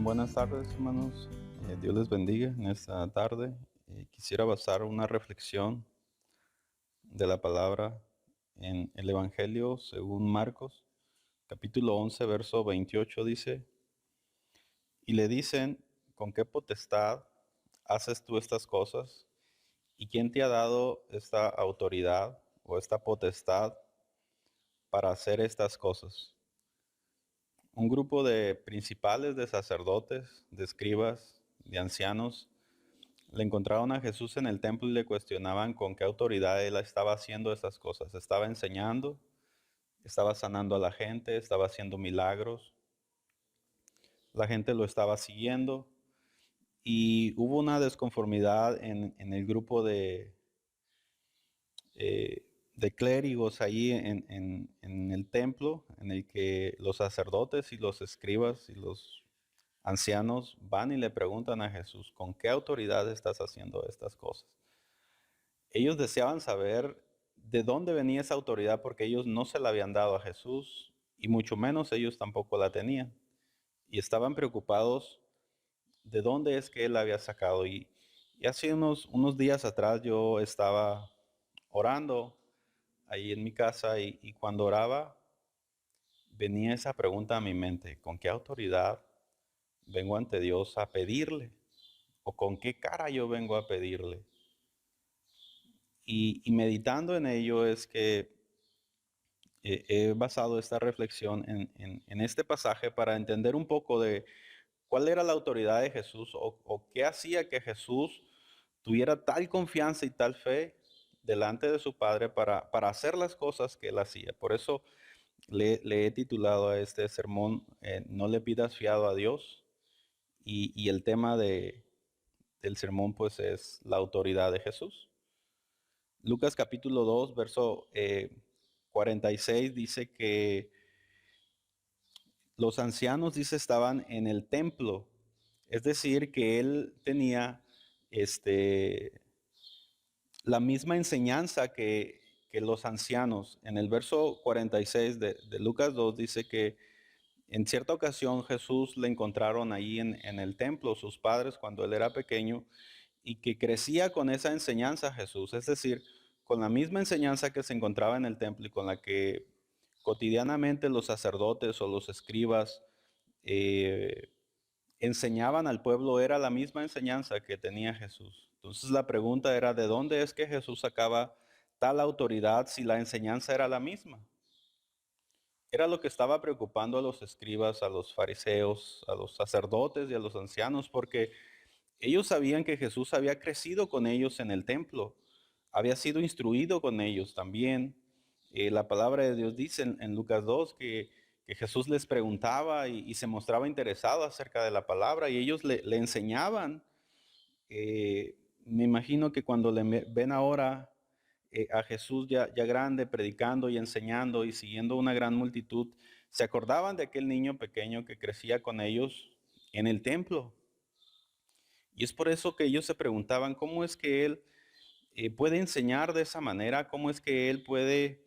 Bien, buenas tardes, hermanos. Dios les bendiga en esta tarde. Quisiera basar una reflexión de la palabra en el Evangelio según Marcos, capítulo 11, verso 28 dice, y le dicen, ¿con qué potestad haces tú estas cosas? ¿Y quién te ha dado esta autoridad o esta potestad para hacer estas cosas? Un grupo de principales, de sacerdotes, de escribas, de ancianos, le encontraron a Jesús en el templo y le cuestionaban con qué autoridad él estaba haciendo esas cosas. Estaba enseñando, estaba sanando a la gente, estaba haciendo milagros. La gente lo estaba siguiendo y hubo una desconformidad en el grupo de clérigos ahí en el templo, en el que los sacerdotes y los escribas y los ancianos van y le preguntan a Jesús, ¿con qué autoridad estás haciendo estas cosas? Ellos deseaban saber de dónde venía esa autoridad porque ellos no se la habían dado a Jesús y mucho menos ellos tampoco la tenían. Y estaban preocupados de dónde es que él la había sacado. Y hace unos días atrás yo estaba orando ahí en mi casa y cuando oraba venía esa pregunta a mi mente, ¿con qué autoridad vengo ante Dios a pedirle? ¿O con qué cara yo vengo a pedirle? Y meditando en ello es que he basado esta reflexión en este pasaje para entender un poco de cuál era la autoridad de Jesús o qué hacía que Jesús tuviera tal confianza y tal fe delante de su Padre para hacer las cosas que él hacía. Por eso le he titulado a este sermón, No le pidas fiado a Dios. Y el tema del sermón pues es la autoridad de Jesús. Lucas capítulo 2, verso 46 dice que los ancianos, dice, estaban en el templo. Es decir, que él tenía este, la misma enseñanza que los ancianos. En el verso 46 de Lucas 2 dice que en cierta ocasión Jesús le encontraron ahí en el templo, sus padres, cuando él era pequeño, y que crecía con esa enseñanza Jesús. Es decir, con la misma enseñanza que se encontraba en el templo y con la que cotidianamente los sacerdotes o los escribas eh, enseñaban al pueblo, era la misma enseñanza que tenía Jesús. Entonces la pregunta era, ¿de dónde es que Jesús sacaba tal autoridad si la enseñanza era la misma? Era lo que estaba preocupando a los escribas, a los fariseos, a los sacerdotes y a los ancianos, porque ellos sabían que Jesús había crecido con ellos en el templo, había sido instruido con ellos también. La palabra de Dios dice en Lucas 2 que Jesús les preguntaba y se mostraba interesado acerca de la palabra y ellos le enseñaban. Me imagino que cuando le ven ahora a Jesús ya grande, predicando y enseñando y siguiendo una gran multitud, se acordaban de aquel niño pequeño que crecía con ellos en el templo. Y es por eso que ellos se preguntaban cómo es que él puede enseñar de esa manera, cómo es que él puede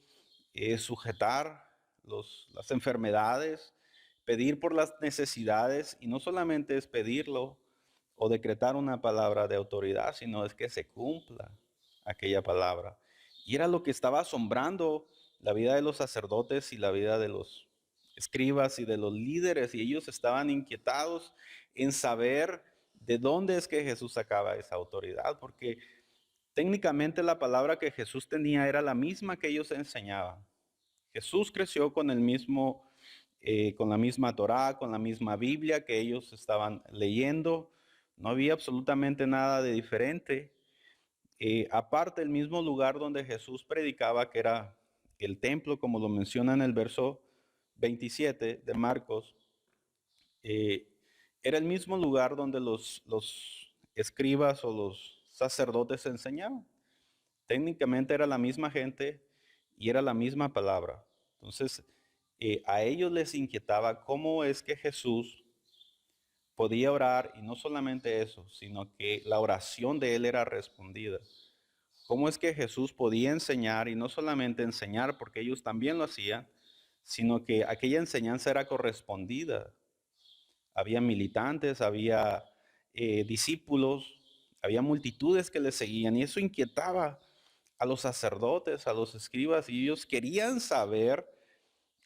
sujetar las enfermedades, pedir por las necesidades, y no solamente es pedirlo o decretar una palabra de autoridad, sino es que se cumpla aquella palabra. Y era lo que estaba asombrando la vida de los sacerdotes y la vida de los escribas y de los líderes, y ellos estaban inquietados en saber de dónde es que Jesús sacaba esa autoridad, porque técnicamente la palabra que Jesús tenía era la misma que ellos enseñaban. Jesús creció con el mismo, con la misma Torá, con la misma Biblia que ellos estaban leyendo. No había absolutamente nada de diferente. Aparte, el mismo lugar donde Jesús predicaba, que era el templo, como lo menciona en el verso 27 de Marcos, eh, era el mismo lugar donde los escribas o los sacerdotes enseñaban. Técnicamente era la misma gente y era la misma palabra. Entonces, a ellos les inquietaba cómo es que Jesús podía orar y no solamente eso, sino que la oración de él era respondida. ¿Cómo es que Jesús podía enseñar y no solamente enseñar, porque ellos también lo hacían, sino que aquella enseñanza era correspondida? había militantes, había discípulos, había multitudes que le seguían y eso inquietaba a los sacerdotes, a los escribas, y ellos querían saber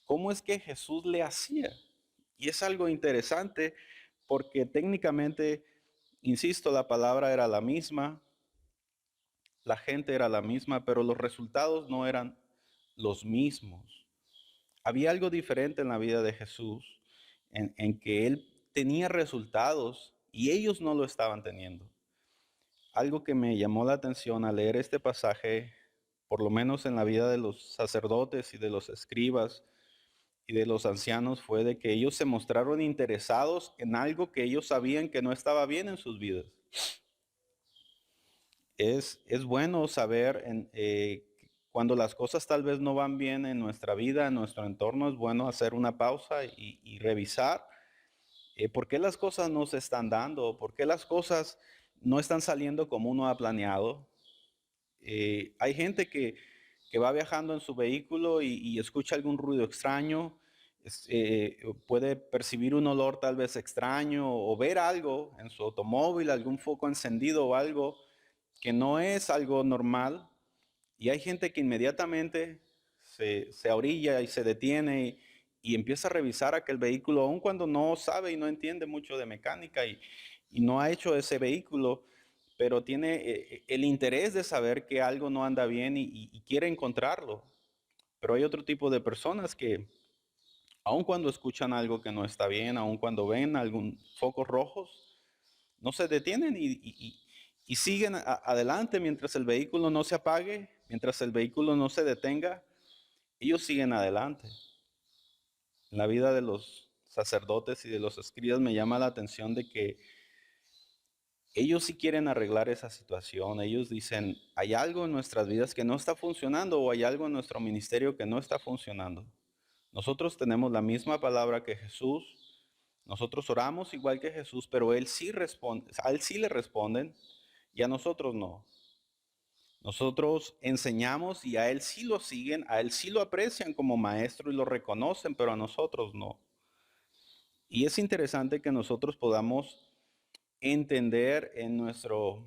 cómo es que Jesús le hacía. Y es algo interesante porque técnicamente, insisto, la palabra era la misma, la gente era la misma, pero los resultados no eran los mismos. Había algo diferente en la vida de Jesús, en que él tenía resultados y ellos no lo estaban teniendo. Algo que me llamó la atención al leer este pasaje, por lo menos en la vida de los sacerdotes y de los escribas y de los ancianos, fue de que ellos se mostraron interesados en algo que ellos sabían que no estaba bien en sus vidas. Es bueno saber cuando las cosas tal vez no van bien en nuestra vida, en nuestro entorno, es bueno hacer una pausa y revisar por qué las cosas no se están dando, por qué las cosas no están saliendo como uno ha planeado. Hay gente que va viajando en su vehículo y escucha algún ruido extraño, puede percibir un olor tal vez extraño o ver algo en su automóvil, algún foco encendido o algo que no es algo normal. Y hay gente que inmediatamente se orilla y se detiene y empieza a revisar aquel vehículo, aun cuando no sabe y no entiende mucho de mecánica y no ha hecho ese vehículo, pero tiene el interés de saber que algo no anda bien y quiere encontrarlo. Pero hay otro tipo de personas que, aun cuando escuchan algo que no está bien, aun cuando ven algún focos rojos, no se detienen y siguen adelante mientras el vehículo no se apague, mientras el vehículo no se detenga, ellos siguen adelante. En la vida de los sacerdotes y de los escribas me llama la atención de que ellos sí quieren arreglar esa situación. Ellos dicen, hay algo en nuestras vidas que no está funcionando o hay algo en nuestro ministerio que no está funcionando. Nosotros tenemos la misma palabra que Jesús. Nosotros oramos igual que Jesús, pero Él sí responde, a Él sí le responden y a nosotros no. Nosotros enseñamos y a Él sí lo siguen, a Él sí lo aprecian como maestro y lo reconocen, pero a nosotros no. Y es interesante que nosotros podamos entender en nuestro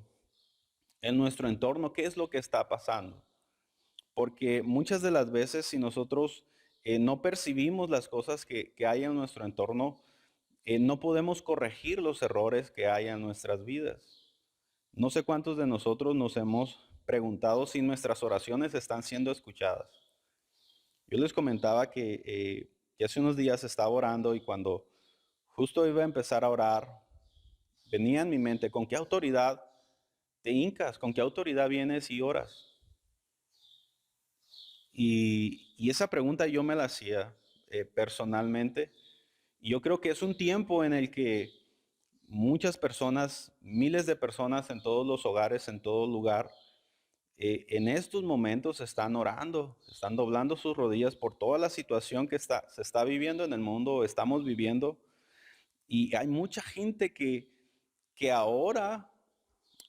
entorno qué es lo que está pasando. Porque muchas de las veces si nosotros no percibimos las cosas que hay en nuestro entorno, no podemos corregir los errores que hay en nuestras vidas. No sé cuántos de nosotros nos hemos preguntado si nuestras oraciones están siendo escuchadas. Yo les comentaba que hace unos días estaba orando y cuando justo iba a empezar a orar, venía en mi mente, ¿con qué autoridad te hincas? ¿Con qué autoridad vienes y oras? Y esa pregunta yo me la hacía personalmente. Y yo creo que es un tiempo en el que muchas personas, miles de personas en todos los hogares, en todo lugar, en estos momentos están orando, están doblando sus rodillas por toda la situación que se está viviendo en el mundo, estamos viviendo. Y hay mucha gente que ahora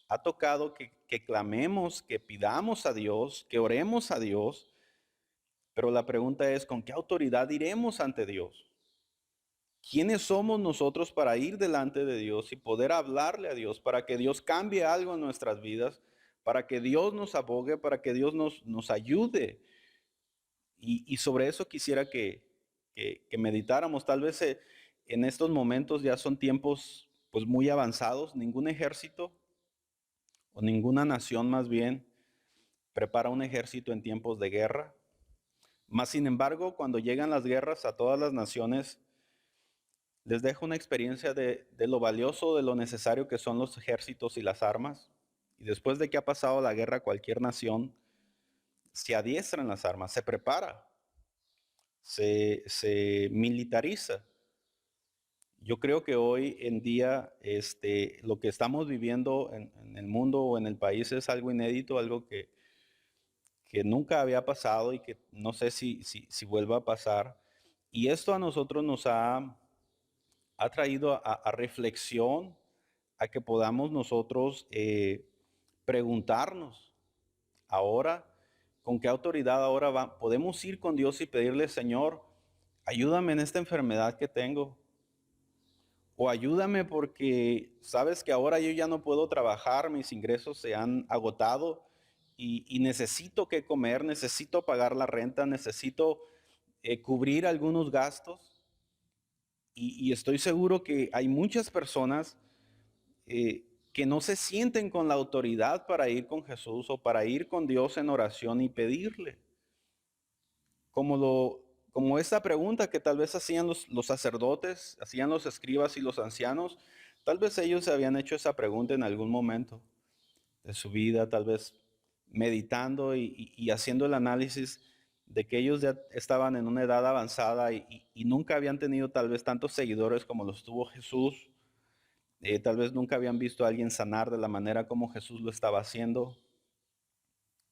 ha tocado que clamemos, que pidamos a Dios, que oremos a Dios, pero la pregunta es, ¿con qué autoridad iremos ante Dios? ¿Quiénes somos nosotros para ir delante de Dios y poder hablarle a Dios, para que Dios cambie algo en nuestras vidas, para que Dios nos abogue, para que Dios nos ayude? Y sobre eso quisiera que meditáramos. Tal vez en estos momentos ya son tiempos pues muy avanzados. Ningún ejército o ninguna nación más bien prepara un ejército en tiempos de guerra. Mas sin embargo, cuando llegan las guerras a todas las naciones, les dejo una experiencia de lo valioso, de lo necesario que son los ejércitos y las armas. Y después de que ha pasado la guerra, cualquier nación se adiestra en las armas, se prepara, se militariza. Yo creo que hoy en día lo que estamos viviendo en el mundo o en el país es algo inédito, algo que nunca había pasado y que no sé si vuelva a pasar. Y esto a nosotros nos ha traído a reflexión, a que podamos nosotros preguntarnos ahora, ¿con qué autoridad ahora podemos ir con Dios y pedirle, Señor, ayúdame en esta enfermedad que tengo? o ayúdame porque sabes que ahora yo ya no puedo trabajar, mis ingresos se han agotado y necesito que comer, necesito pagar la renta, necesito cubrir algunos gastos y estoy seguro que hay muchas personas que no se sienten con la autoridad para ir con Jesús o para ir con Dios en oración y pedirle. Como esta pregunta que tal vez hacían los sacerdotes, hacían los escribas y los ancianos, tal vez ellos se habían hecho esa pregunta en algún momento de su vida, tal vez meditando y haciendo el análisis de que ellos ya estaban en una edad avanzada y nunca habían tenido tal vez tantos seguidores como los tuvo Jesús. Tal vez nunca habían visto a alguien sanar de la manera como Jesús lo estaba haciendo.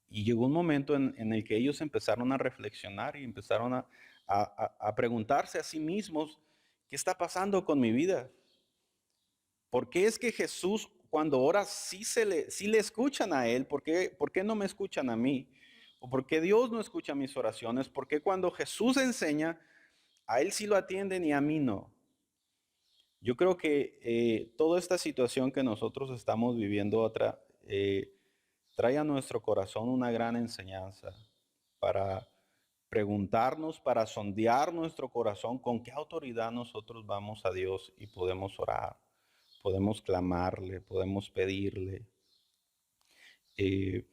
Y llegó un momento en el que ellos empezaron a reflexionar y empezaron a preguntarse a sí mismos, ¿qué está pasando con mi vida? ¿Por qué es que Jesús cuando ora sí le escuchan a él? Por qué no me escuchan a mí? ¿O por qué Dios no escucha mis oraciones? ¿Por qué cuando Jesús enseña, a él sí lo atienden y a mí no? Yo creo que toda esta situación que nosotros estamos viviendo trae a nuestro corazón una gran enseñanza para preguntarnos, para sondear nuestro corazón con qué autoridad nosotros vamos a Dios y podemos orar, podemos clamarle, podemos pedirle. Eh,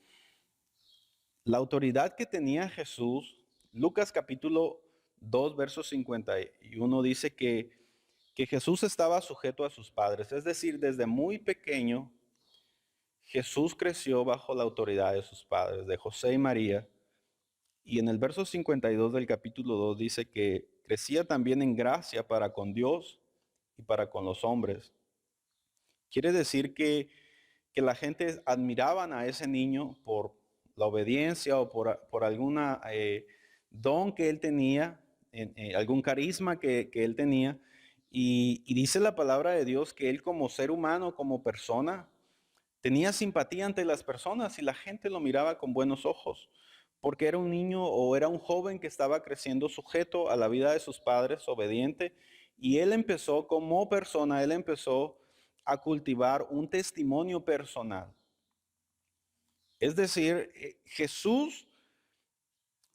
la autoridad que tenía Jesús, Lucas capítulo 2, verso 51 dice que Jesús estaba sujeto a sus padres, es decir, desde muy pequeño Jesús creció bajo la autoridad de sus padres, de José y María. Y en el verso 52 del capítulo 2 dice que crecía también en gracia para con Dios y para con los hombres. Quiere decir que la gente admiraban a ese niño por la obediencia o por alguna don que él tenía, algún carisma que él tenía. Y dice la palabra de Dios que él como ser humano, como persona, tenía simpatía ante las personas y la gente lo miraba con buenos ojos, porque era un niño o era un joven que estaba creciendo sujeto a la vida de sus padres, obediente, y él empezó como persona, él empezó a cultivar un testimonio personal. Es decir, Jesús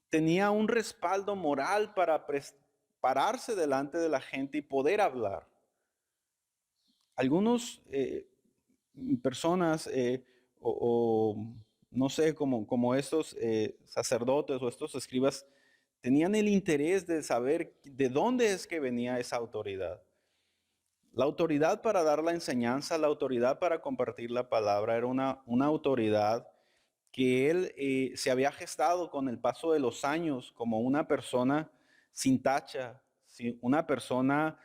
tenía un respaldo moral para pararse delante de la gente y poder hablar. Algunos personas o no sé, como estos sacerdotes o estos escribas tenían el interés de saber de dónde es que venía esa autoridad. La autoridad para dar la enseñanza, la autoridad para compartir la palabra era una autoridad que él se había gestado con el paso de los años como una persona sin tacha, una persona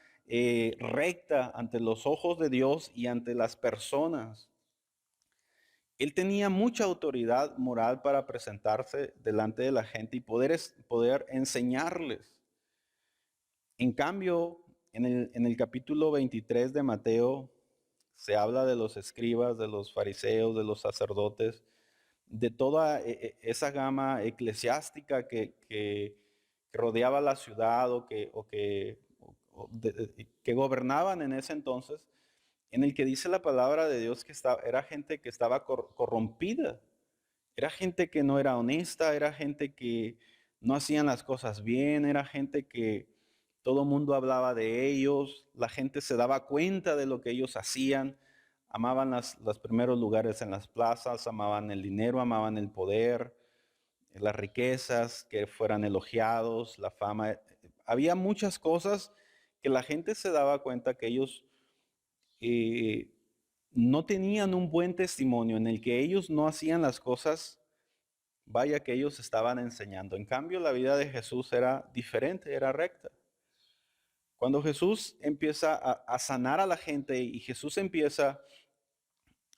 recta ante los ojos de Dios y ante las personas. Él tenía mucha autoridad moral para presentarse delante de la gente y poder enseñarles. En cambio, en el capítulo 23 de Mateo se habla de los escribas, de los fariseos, de los sacerdotes, de toda esa gama eclesiástica que rodeaba la ciudad que gobernaban en ese entonces, en el que dice la palabra de Dios que era gente que estaba corrompida, era gente que no era honesta, era gente que no hacían las cosas bien, era gente que todo el mundo hablaba de ellos, la gente se daba cuenta de lo que ellos hacían, amaban los primeros lugares en las plazas, amaban el dinero, amaban el poder, las riquezas, que fueran elogiados, la fama. Había muchas cosas que la gente se daba cuenta que ellos eh, no tenían un buen testimonio, en el que ellos no hacían las cosas, vaya que ellos estaban enseñando. En cambio, la vida de Jesús era diferente, era recta. Cuando Jesús empieza a sanar a la gente y Jesús empieza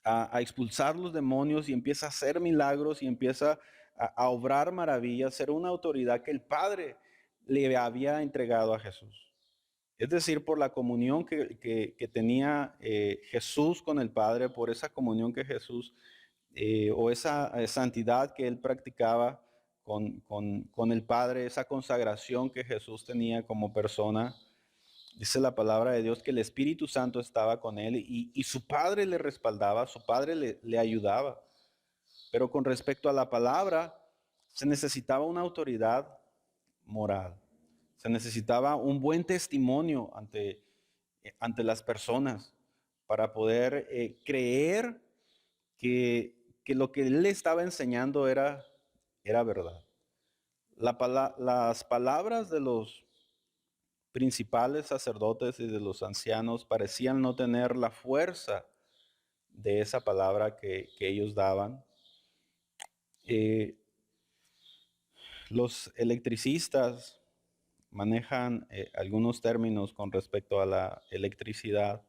a expulsar los demonios y empieza a hacer milagros y empieza a obrar maravillas, era una autoridad que el Padre le había entregado a Jesús. Es decir, por la comunión que tenía Jesús con el Padre, por esa comunión que Jesús o esa santidad que él practicaba con el Padre, esa consagración que Jesús tenía como persona, Dice la palabra de Dios que el Espíritu Santo estaba con él y su padre le respaldaba, su padre le ayudaba. Pero con respecto a la palabra, se necesitaba una autoridad moral. Se necesitaba un buen testimonio ante las personas para poder creer que lo que él le estaba enseñando era verdad. Las palabras de los principales sacerdotes y de los ancianos parecían no tener la fuerza de esa palabra que ellos daban. Eh, los electricistas manejan algunos términos con respecto a la electricidad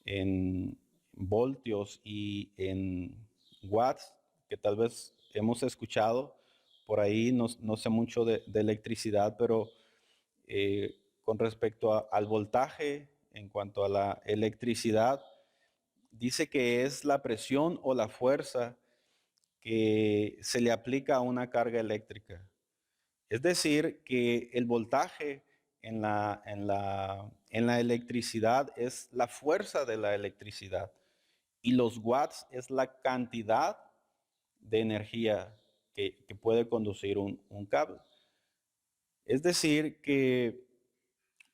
en voltios y en watts, que tal vez hemos escuchado. Por ahí no sé mucho de electricidad, pero con respecto al voltaje, en cuanto a la electricidad, dice que es la presión o la fuerza que se le aplica a una carga eléctrica. Es decir, que el voltaje en la electricidad es la fuerza de la electricidad y los watts es la cantidad de energía que puede conducir un cable. Es decir, que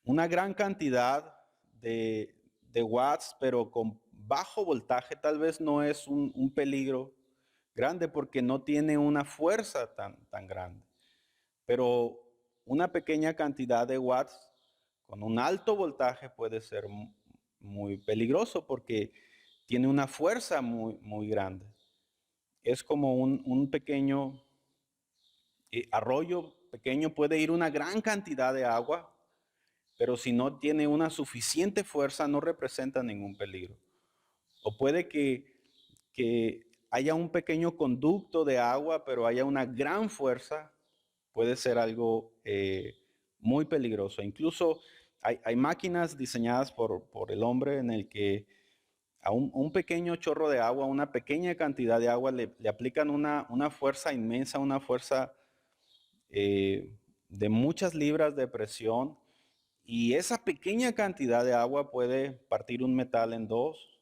una gran cantidad de watts, pero con bajo voltaje, tal vez no es un peligro grande porque no tiene una fuerza tan grande. Pero una pequeña cantidad de watts con un alto voltaje puede ser muy peligroso porque tiene una fuerza muy grande. Es como un pequeño arroyo pequeño, puede ir una gran cantidad de agua, pero si no tiene una suficiente fuerza no representa ningún peligro. O puede que haya un pequeño conducto de agua, pero haya una gran fuerza, puede ser algo muy peligroso. Incluso hay máquinas diseñadas por el hombre en el que a un pequeño chorro de agua, una pequeña cantidad de agua, le aplican una fuerza inmensa, una fuerza de muchas libras de presión. Y esa pequeña cantidad de agua puede partir un metal en dos,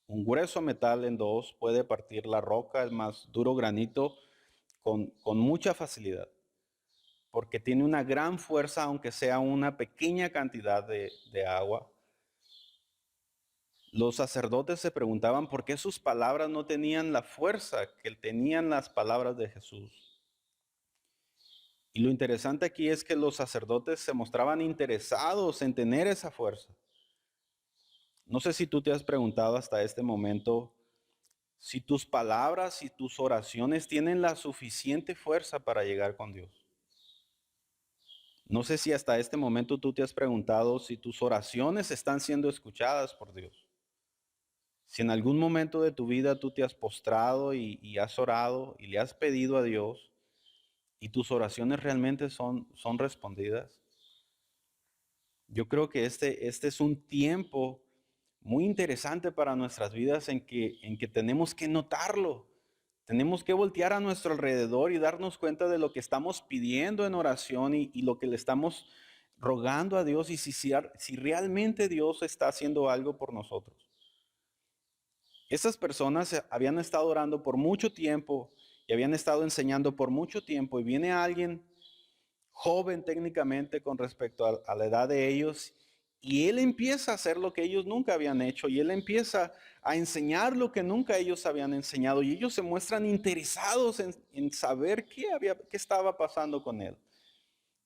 un grueso metal en dos, puede partir la roca, el más duro granito, con mucha facilidad, porque tiene una gran fuerza, aunque sea una pequeña cantidad de agua. Los sacerdotes se preguntaban por qué sus palabras no tenían la fuerza que tenían las palabras de Jesús. Y lo interesante aquí es que los sacerdotes se mostraban interesados en tener esa fuerza. No sé si tú te has preguntado hasta este momento si tus palabras y tus oraciones tienen la suficiente fuerza para llegar con Dios. No sé si hasta este momento tú te has preguntado si tus oraciones están siendo escuchadas por Dios. Si en algún momento de tu vida tú te has postrado y has orado y le has pedido a Dios y tus oraciones realmente son respondidas. Yo creo que este es un tiempo muy interesante para nuestras vidas en que tenemos que notarlo. Tenemos que voltear a nuestro alrededor y darnos cuenta de lo que estamos pidiendo en oración y lo que le estamos rogando a Dios y si realmente Dios está haciendo algo por nosotros. Estas personas habían estado orando por mucho tiempo y habían estado enseñando por mucho tiempo y viene alguien joven técnicamente con respecto a la edad de ellos, y él empieza a hacer lo que ellos nunca habían hecho, y él empieza a enseñar lo que nunca ellos habían enseñado, y ellos se muestran interesados en saber qué estaba pasando con él.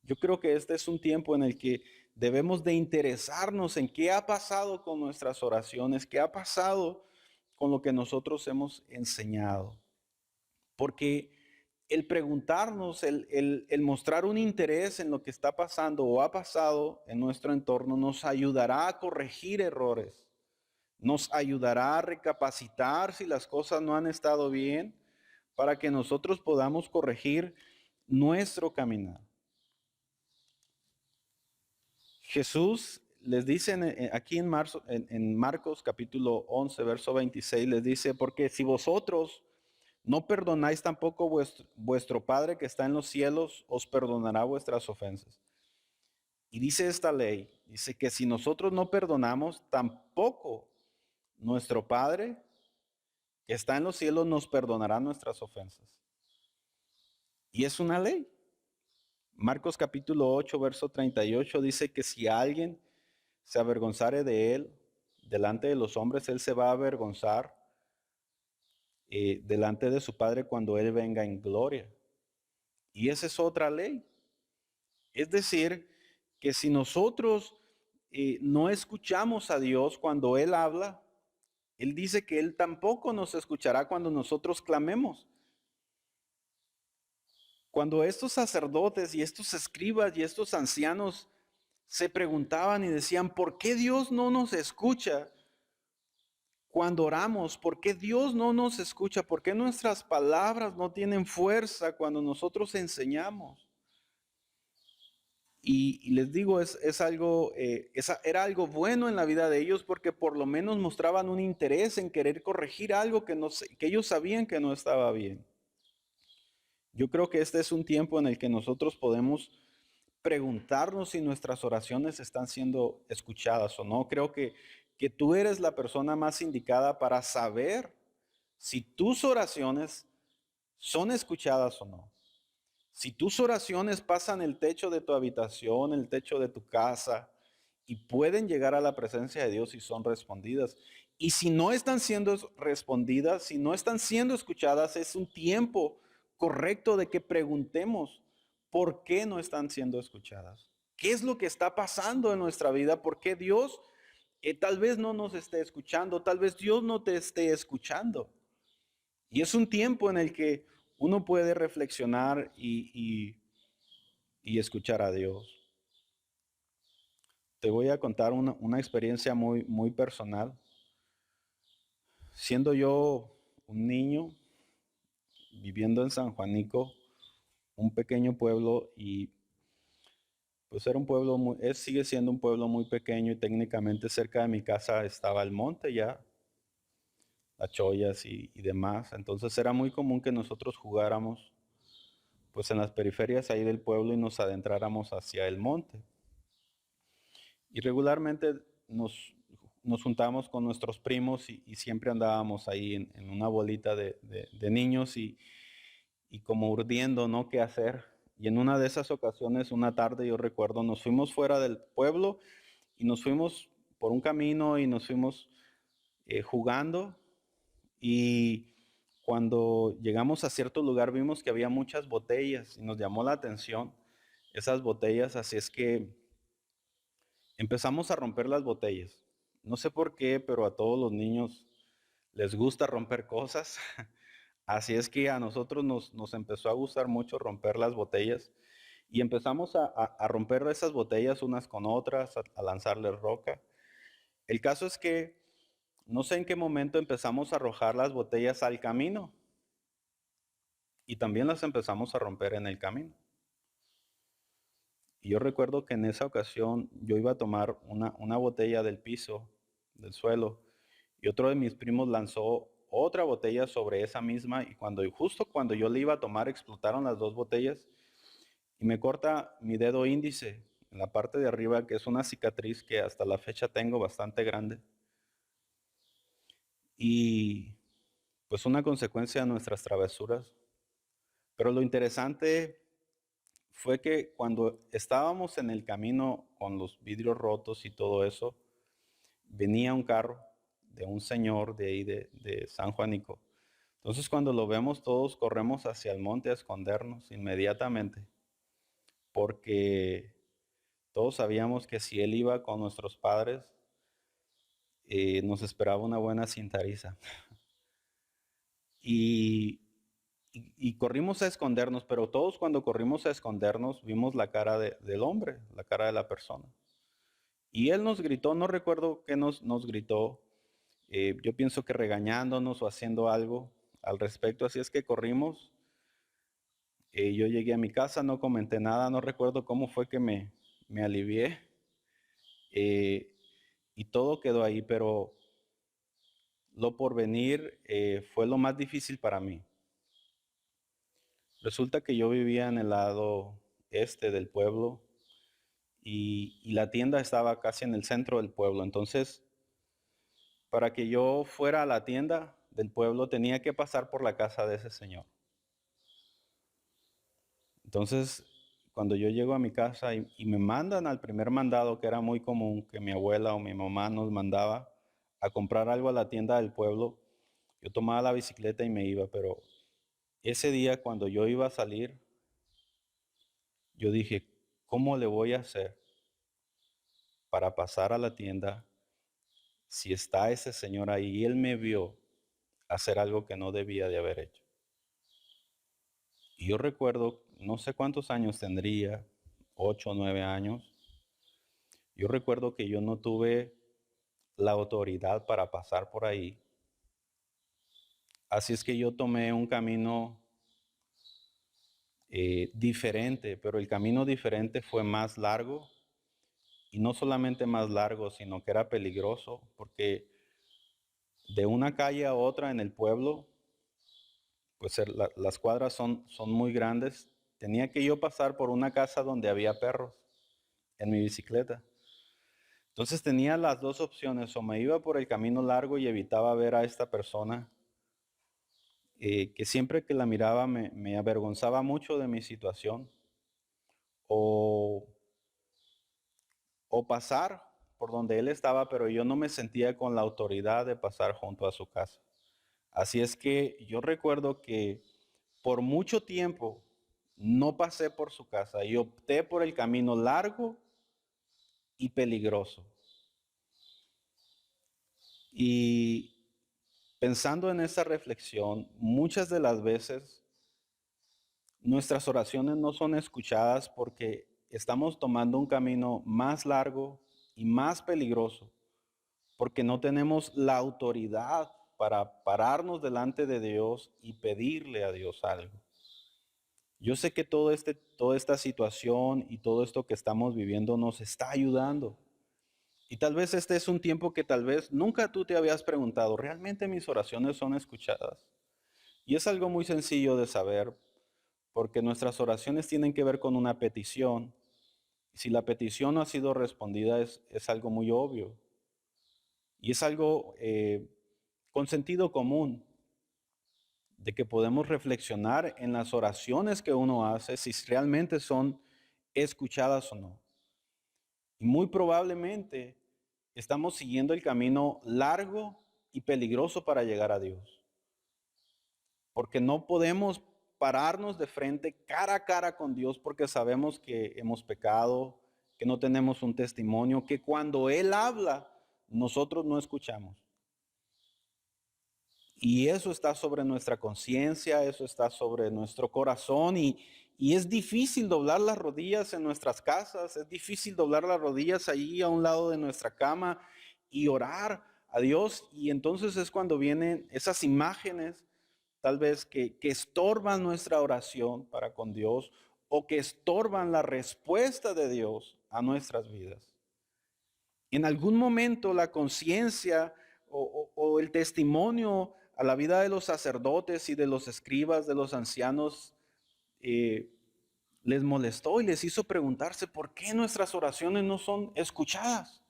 Yo creo que este es un tiempo en el que debemos de interesarnos en qué ha pasado con nuestras oraciones, qué ha pasado con lo que nosotros hemos enseñado. Porque el preguntarnos, el mostrar un interés en lo que está pasando o ha pasado en nuestro entorno nos ayudará a corregir errores, nos ayudará a recapacitar si las cosas no han estado bien para que nosotros podamos corregir nuestro caminar. Jesús les dice aquí en Marcos capítulo 11, verso 26, les dice, porque si vosotros no perdonáis tampoco vuestro Padre que está en los cielos, os perdonará vuestras ofensas. Y dice esta ley, dice que si nosotros no perdonamos, tampoco nuestro Padre que está en los cielos nos perdonará nuestras ofensas. Y es una ley. Marcos capítulo 8, verso 38 dice que si alguien se avergonzare de él delante de los hombres, él se va a avergonzar delante de su Padre cuando él venga en gloria. Y esa es otra ley. Es decir, que si nosotros no escuchamos a Dios cuando Él habla, Él dice que Él tampoco nos escuchará cuando nosotros clamemos. Cuando estos sacerdotes y estos escribas y estos ancianos se preguntaban y decían, ¿por qué Dios no nos escucha cuando oramos? ¿Por qué Dios no nos escucha? ¿Por qué nuestras palabras no tienen fuerza cuando nosotros enseñamos? Y les digo, es algo, era algo bueno en la vida de ellos porque por lo menos mostraban un interés en querer corregir algo que ellos sabían que no estaba bien. Yo creo que este es un tiempo en el que nosotros podemos preguntarnos si nuestras oraciones están siendo escuchadas o no. Creo que tú eres la persona más indicada para saber si tus oraciones son escuchadas o no. Si tus oraciones pasan el techo de tu habitación, el techo de tu casa, y pueden llegar a la presencia de Dios y son respondidas. Y si no están siendo respondidas, si no están siendo escuchadas, es un tiempo correcto de que preguntemos por qué no están siendo escuchadas. ¿Qué es lo que está pasando en nuestra vida? ¿Por qué Dios tal vez no nos esté escuchando? Tal vez Dios no te esté escuchando. Y es un tiempo en el que uno puede reflexionar y escuchar a Dios. Te voy a contar una experiencia muy personal. Siendo yo un niño viviendo en San Juanico, un pequeño pueblo, y pues era un pueblo sigue siendo un pueblo muy pequeño, y técnicamente cerca de mi casa estaba el monte ya, las chollas y demás. Entonces era muy común que nosotros jugáramos pues en las periferias ahí del pueblo y nos adentráramos hacia el monte. Y regularmente nos juntábamos con nuestros primos y siempre andábamos ahí en una bolita de niños y como urdiendo, ¿no? ¿Qué hacer? Y en una de esas ocasiones, una tarde, yo recuerdo, nos fuimos fuera del pueblo y nos fuimos por un camino y nos fuimos jugando. Y cuando llegamos a cierto lugar vimos que había muchas botellas y nos llamó la atención esas botellas, así es que empezamos a romper las botellas. No sé por qué, pero a todos los niños les gusta romper cosas. Así es que a nosotros nos empezó a gustar mucho romper las botellas y empezamos a romper esas botellas unas con otras, a lanzarles roca. El caso es que no sé en qué momento empezamos a arrojar las botellas al camino y también las empezamos a romper en el camino. Y yo recuerdo que en esa ocasión yo iba a tomar una botella del piso, del suelo, y otro de mis primos lanzó otra botella sobre esa misma y justo cuando yo le iba a tomar explotaron las dos botellas y me corta mi dedo índice en la parte de arriba, que es una cicatriz que hasta la fecha tengo bastante grande. Y pues una consecuencia de nuestras travesuras. Pero lo interesante fue que cuando estábamos en el camino con los vidrios rotos y todo eso, venía un carro de un señor de ahí de San Juanico. Entonces cuando lo vemos todos corremos hacia el monte a escondernos inmediatamente, porque todos sabíamos que si él iba con nuestros padres, nos esperaba una buena cintariza. Y, y corrimos a escondernos, pero todos cuando corrimos a escondernos vimos la cara del hombre, la cara de la persona. Y él nos gritó, no recuerdo qué nos gritó, yo pienso que regañándonos o haciendo algo al respecto, así es que corrimos. Yo llegué a mi casa, no comenté nada, no recuerdo cómo fue que me alivié y todo quedó ahí, pero lo por venir fue lo más difícil para mí. Resulta que yo vivía en el lado este del pueblo y la tienda estaba casi en el centro del pueblo. Entonces, para que yo fuera a la tienda del pueblo, tenía que pasar por la casa de ese señor. Entonces, cuando yo llego a mi casa y me mandan al primer mandado, que era muy común, que mi abuela o mi mamá nos mandaba a comprar algo a la tienda del pueblo, yo tomaba la bicicleta y me iba, pero ese día cuando yo iba a salir, yo dije, ¿cómo le voy a hacer para pasar a la tienda si está ese señor ahí? Y él me vio hacer algo que no debía de haber hecho. Y yo recuerdo, no sé cuántos años tendría, 8 o 9 años. Yo recuerdo que yo no tuve la autoridad para pasar por ahí. Así es que yo tomé un camino diferente, pero el camino diferente fue más largo. Y no solamente más largo, sino que era peligroso, porque de una calle a otra en el pueblo, pues las cuadras son muy grandes. Tenía que yo pasar por una casa donde había perros en mi bicicleta. Entonces tenía las dos opciones: o me iba por el camino largo y evitaba ver a esta persona, que siempre que la miraba me avergonzaba mucho de mi situación, o, o pasar por donde él estaba, pero yo no me sentía con la autoridad de pasar junto a su casa. Así es que yo recuerdo que por mucho tiempo no pasé por su casa y opté por el camino largo y peligroso. Y pensando en esa reflexión, muchas de las veces nuestras oraciones no son escuchadas porque estamos tomando un camino más largo y más peligroso, porque no tenemos la autoridad para pararnos delante de Dios y pedirle a Dios algo. Yo sé que toda esta situación y todo esto que estamos viviendo nos está ayudando. Y tal vez este es un tiempo que tal vez nunca tú te habías preguntado, ¿realmente mis oraciones son escuchadas? Y es algo muy sencillo de saber, porque nuestras oraciones tienen que ver con una petición. Y si la petición no ha sido respondida, es algo muy obvio. Y es algo con sentido común, de que podemos reflexionar en las oraciones que uno hace, si realmente son escuchadas o no. Y muy probablemente estamos siguiendo el camino largo y peligroso para llegar a Dios, porque no podemos pararnos de frente cara a cara con Dios, porque sabemos que hemos pecado, que no tenemos un testimonio, que cuando Él habla, nosotros no escuchamos. Y eso está sobre nuestra conciencia, eso está sobre nuestro corazón, y es difícil doblar las rodillas en nuestras casas, es difícil doblar las rodillas ahí a un lado de nuestra cama y orar a Dios. Y entonces es cuando vienen esas imágenes, tal vez que estorban nuestra oración para con Dios, o que estorban la respuesta de Dios a nuestras vidas. En algún momento la conciencia o el testimonio a la vida de los sacerdotes y de los escribas, de los ancianos, eh, les molestó y les hizo preguntarse por qué nuestras oraciones no son escuchadas.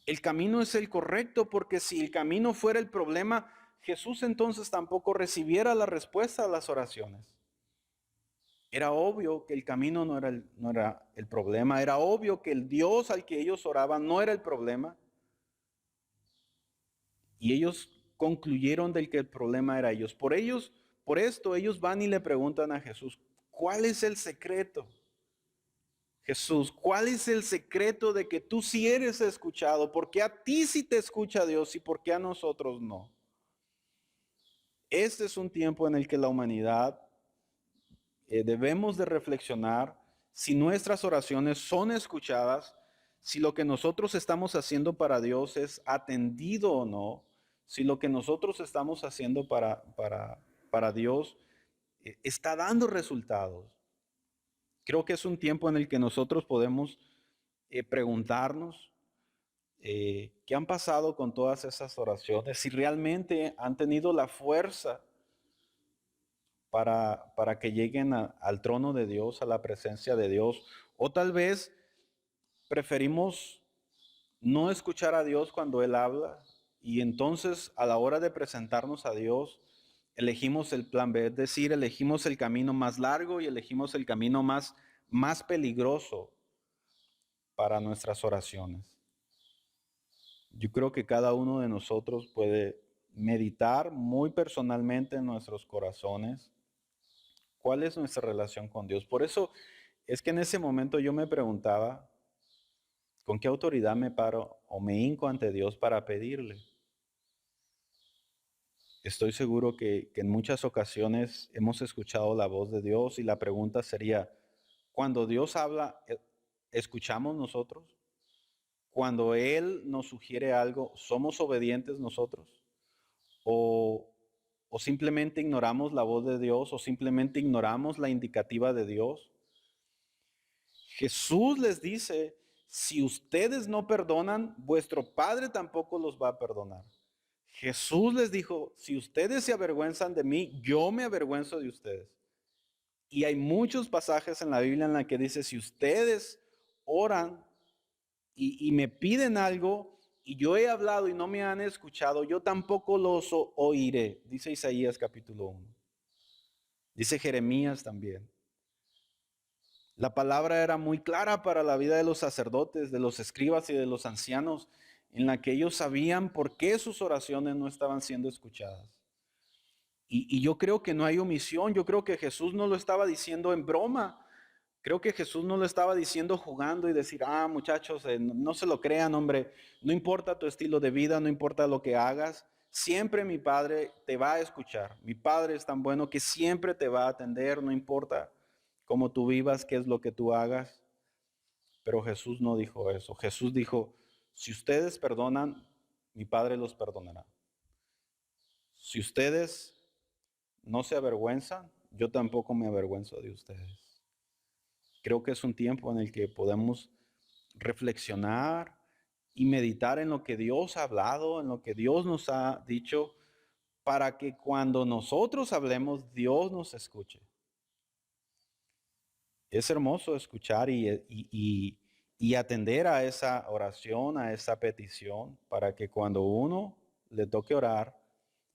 El camino es el correcto, porque si el camino fuera el problema, Jesús entonces tampoco recibiera la respuesta a las oraciones. Era obvio que el camino no era el problema, era obvio que el Dios al que ellos oraban no era el problema. Y ellos concluyeron del que el problema era ellos. Por esto ellos van y le preguntan a Jesús, ¿cuál es el secreto? Jesús, ¿cuál es el secreto de que tú sí eres escuchado? ¿Por qué a ti sí te escucha Dios y por qué a nosotros no? Este es un tiempo en el que la humanidad debemos de reflexionar si nuestras oraciones son escuchadas, si lo que nosotros estamos haciendo para Dios es atendido o no, si lo que nosotros estamos haciendo para Dios está dando resultados. Creo que es un tiempo en el que nosotros podemos preguntarnos qué han pasado con todas esas oraciones, si realmente han tenido la fuerza para que lleguen al trono de Dios, a la presencia de Dios, o tal vez preferimos no escuchar a Dios cuando Él habla y entonces a la hora de presentarnos a Dios elegimos el plan B, es decir, elegimos el camino más largo y elegimos el camino más peligroso para nuestras oraciones. Yo creo que cada uno de nosotros puede meditar muy personalmente en nuestros corazones cuál es nuestra relación con Dios. Por eso es que en ese momento yo me preguntaba, ¿con qué autoridad me paro o me hinco ante Dios para pedirle? Estoy seguro que en muchas ocasiones hemos escuchado la voz de Dios y la pregunta sería, cuando Dios habla, ¿escuchamos nosotros? Cuando Él nos sugiere algo, ¿somos obedientes nosotros? ¿O, o simplemente ignoramos la voz de Dios o simplemente ignoramos la indicativa de Dios? Jesús les dice, si ustedes no perdonan, vuestro Padre tampoco los va a perdonar. Jesús les dijo, si ustedes se avergüenzan de mí, yo me avergüenzo de ustedes. Y hay muchos pasajes en la Biblia en la que dice, si ustedes oran y me piden algo y yo he hablado y no me han escuchado, yo tampoco los oiré. Dice Isaías capítulo 1. Dice Jeremías también. La palabra era muy clara para la vida de los sacerdotes, de los escribas y de los ancianos, en la que ellos sabían por qué sus oraciones no estaban siendo escuchadas. Y yo creo que no hay omisión, yo creo que Jesús no lo estaba diciendo en broma, creo que Jesús no lo estaba diciendo jugando y decir, muchachos, no se lo crean, hombre, no importa tu estilo de vida, no importa lo que hagas, siempre mi Padre te va a escuchar. Mi Padre es tan bueno que siempre te va a atender, no importa cómo tú vivas, qué es lo que tú hagas. Pero Jesús no dijo eso. Jesús dijo, si ustedes perdonan, mi Padre los perdonará. Si ustedes no se avergüenzan, yo tampoco me avergüenzo de ustedes. Creo que es un tiempo en el que podemos reflexionar y meditar en lo que Dios ha hablado, en lo que Dios nos ha dicho, para que cuando nosotros hablemos, Dios nos escuche. Es hermoso escuchar y atender a esa oración, a esa petición, para que cuando uno le toque orar,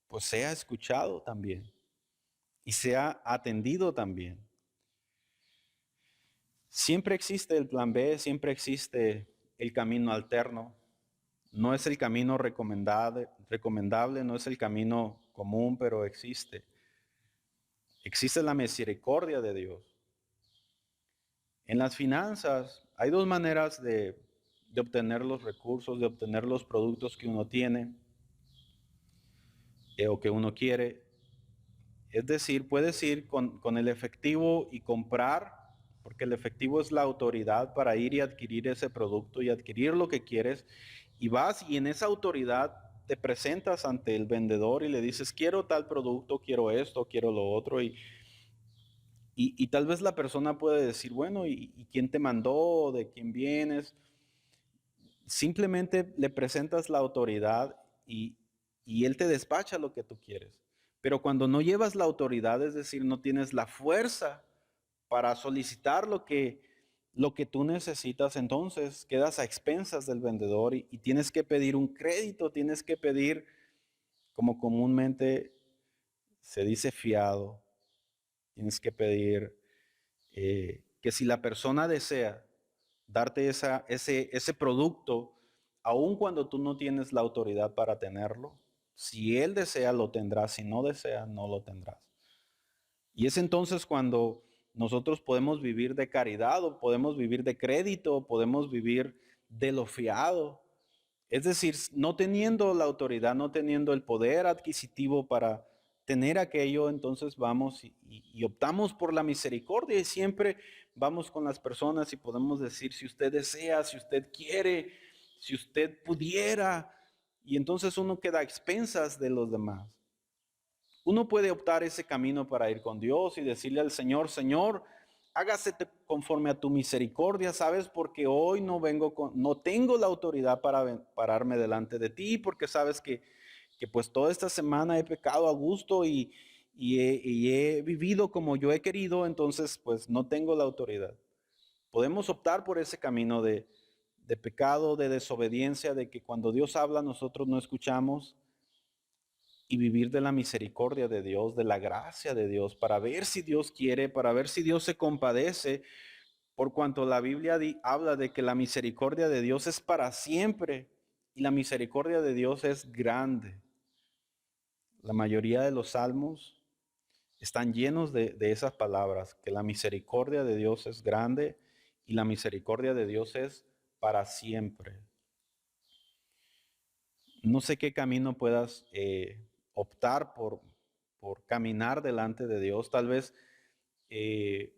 pues sea escuchado también y sea atendido también. Siempre existe el plan B, siempre existe el camino alterno. No es el camino recomendable, no es el camino común, pero existe. Existe la misericordia de Dios. En las finanzas hay dos maneras de obtener los recursos, de obtener los productos que uno tiene o que uno quiere. Es decir, puedes ir con el efectivo y comprar, porque el efectivo es la autoridad para ir y adquirir ese producto y adquirir lo que quieres. Y vas y en esa autoridad te presentas ante el vendedor y le dices, quiero tal producto, quiero esto, quiero lo otro. Y tal vez la persona puede decir, bueno, ¿y quién te mandó? ¿De quién vienes? Simplemente le presentas la autoridad y él te despacha lo que tú quieres. Pero cuando no llevas la autoridad, es decir, no tienes la fuerza para solicitar lo que tú necesitas, entonces quedas a expensas del vendedor y tienes que pedir un crédito, tienes que pedir, como comúnmente se dice, fiado. Tienes que pedir que si la persona desea darte ese producto, aun cuando tú no tienes la autoridad para tenerlo, si él desea, lo tendrás, si no desea, no lo tendrás. Y es entonces cuando nosotros podemos vivir de caridad o podemos vivir de crédito, o podemos vivir de lo fiado. Es decir, no teniendo la autoridad, no teniendo el poder adquisitivo para tener aquello, entonces vamos y optamos por la misericordia y siempre vamos con las personas y podemos decir, si usted desea, si usted quiere, si usted pudiera, y entonces uno queda a expensas de los demás. Uno puede optar ese camino para ir con Dios y decirle al Señor, Señor, hágase conforme a tu misericordia, ¿sabes? Porque hoy no tengo la autoridad para pararme delante de ti, porque sabes que pues toda esta semana he pecado a gusto y he vivido como yo he querido, entonces pues no tengo la autoridad. Podemos optar por ese camino de pecado, de desobediencia, de que cuando Dios habla nosotros no escuchamos, y vivir de la misericordia de Dios, de la gracia de Dios, para ver si Dios quiere, para ver si Dios se compadece, por cuanto la Biblia habla de que la misericordia de Dios es para siempre y la misericordia de Dios es grande. La mayoría de los salmos están llenos de esas palabras, que la misericordia de Dios es grande y la misericordia de Dios es para siempre. No sé qué camino puedas optar por caminar delante de Dios. Tal vez eh,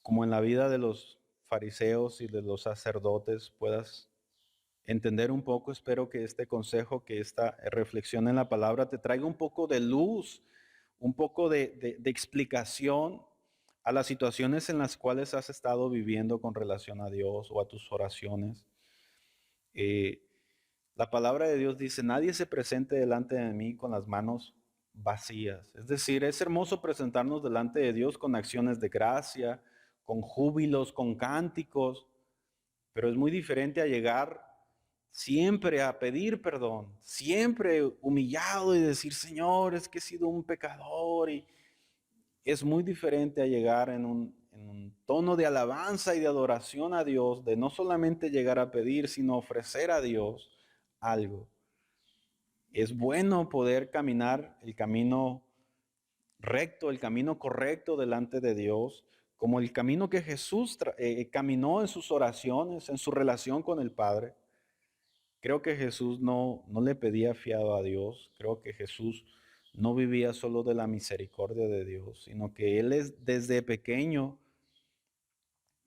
como en la vida de los fariseos y de los sacerdotes puedas entender un poco. Espero que este consejo, que esta reflexión en la palabra te traiga un poco de luz, un poco de explicación a las situaciones en las cuales has estado viviendo con relación a Dios o a tus oraciones. Eh, la palabra de Dios dice, nadie se presente delante de mí con las manos vacías. Es decir, es hermoso presentarnos delante de Dios con acciones de gracia, con júbilos, con cánticos, pero es muy diferente a llegar siempre a pedir perdón, siempre humillado y decir, Señor, es que he sido un pecador. Y es muy diferente a llegar en un tono de alabanza y de adoración a Dios, de no solamente llegar a pedir, sino ofrecer a Dios algo. Es bueno poder caminar el camino recto, el camino correcto delante de Dios, como el camino que Jesús caminó en sus oraciones, en su relación con el Padre. Creo que Jesús no le pedía fiado a Dios. Creo que Jesús no vivía solo de la misericordia de Dios, sino que Él desde pequeño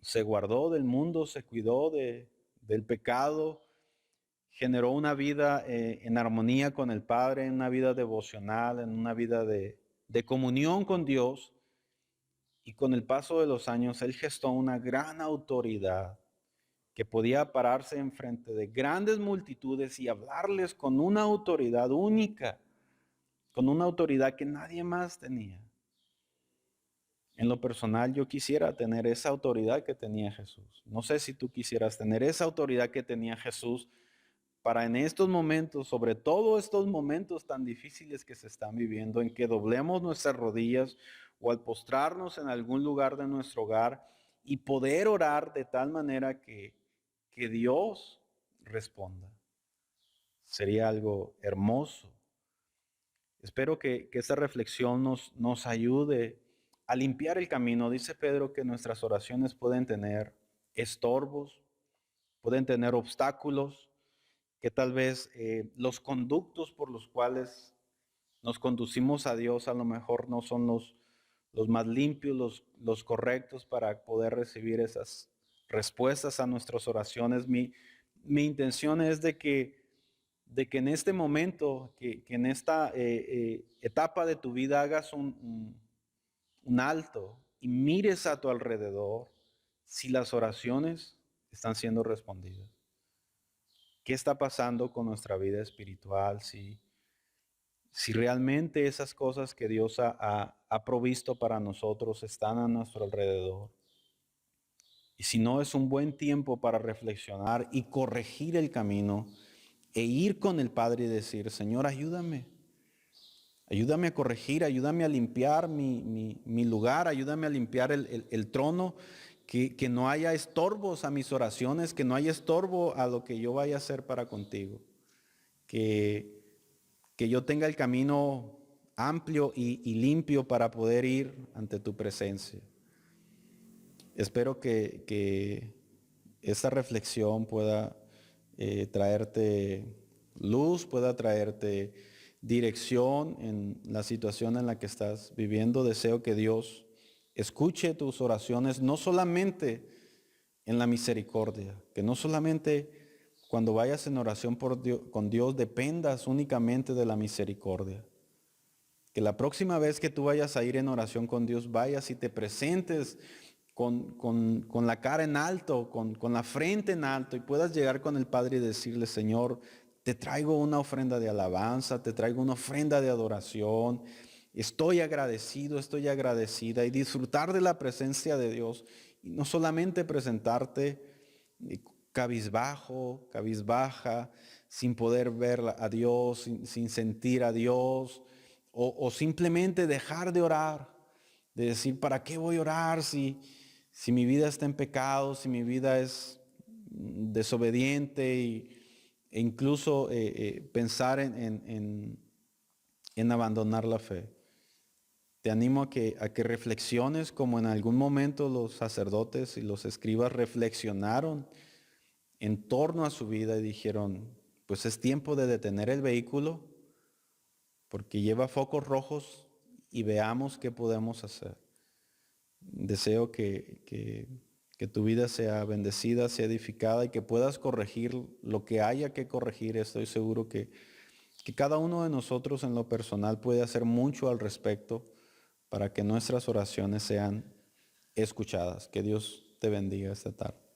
se guardó del mundo, se cuidó del pecado, generó una vida en armonía con el Padre, en una vida devocional, en una vida de comunión con Dios. Y con el paso de los años, Él gestó una gran autoridad que podía pararse enfrente de grandes multitudes y hablarles con una autoridad única, con una autoridad que nadie más tenía. En lo personal, yo quisiera tener esa autoridad que tenía Jesús. No sé si tú quisieras tener esa autoridad que tenía Jesús para en estos momentos, sobre todo estos momentos tan difíciles que se están viviendo, en que doblemos nuestras rodillas o al postrarnos en algún lugar de nuestro hogar y poder orar de tal manera que Dios responda. Sería algo hermoso. Espero que esta reflexión nos ayude a limpiar el camino. Dice Pedro que nuestras oraciones pueden tener estorbos, pueden tener obstáculos, que tal vez los conductos por los cuales nos conducimos a Dios a lo mejor no son los más limpios, los correctos para poder recibir esas respuestas a nuestras oraciones. Mi intención es de que en este momento, que en esta etapa de tu vida hagas un alto y mires a tu alrededor si las oraciones están siendo respondidas. ¿Qué está pasando con nuestra vida espiritual? Si realmente esas cosas que Dios ha provisto para nosotros están a nuestro alrededor. Y si no, es un buen tiempo para reflexionar y corregir el camino e ir con el Padre y decir, Señor, ayúdame. Ayúdame a corregir, ayúdame a limpiar mi lugar, ayúdame a limpiar el trono, que no haya estorbos a mis oraciones, que no haya estorbo a lo que yo vaya a hacer para contigo. Que yo tenga el camino amplio y limpio para poder ir ante tu presencia. Espero que esta reflexión pueda traerte luz, pueda traerte dirección en la situación en la que estás viviendo. Deseo que Dios escuche tus oraciones, no solamente en la misericordia, que no solamente cuando vayas en oración con Dios dependas únicamente de la misericordia. Que la próxima vez que tú vayas a ir en oración con Dios, vayas y te presentes con la cara en alto, con la frente en alto, y puedas llegar con el Padre y decirle, Señor, te traigo una ofrenda de alabanza, te traigo una ofrenda de adoración, estoy agradecido, estoy agradecida, y disfrutar de la presencia de Dios, y no solamente presentarte cabizbajo, cabizbaja, sin poder ver a Dios, sin sentir a Dios, o simplemente dejar de orar, de decir, ¿para qué voy a orar si mi vida está en pecado, si mi vida es desobediente e incluso pensar en abandonar la fe? Te animo a que reflexiones como en algún momento los sacerdotes y los escribas reflexionaron en torno a su vida y dijeron, pues es tiempo de detener el vehículo porque lleva focos rojos y veamos qué podemos hacer. Deseo que tu vida sea bendecida, sea edificada y que puedas corregir lo que haya que corregir. Estoy seguro que cada uno de nosotros en lo personal puede hacer mucho al respecto para que nuestras oraciones sean escuchadas. Que Dios te bendiga esta tarde.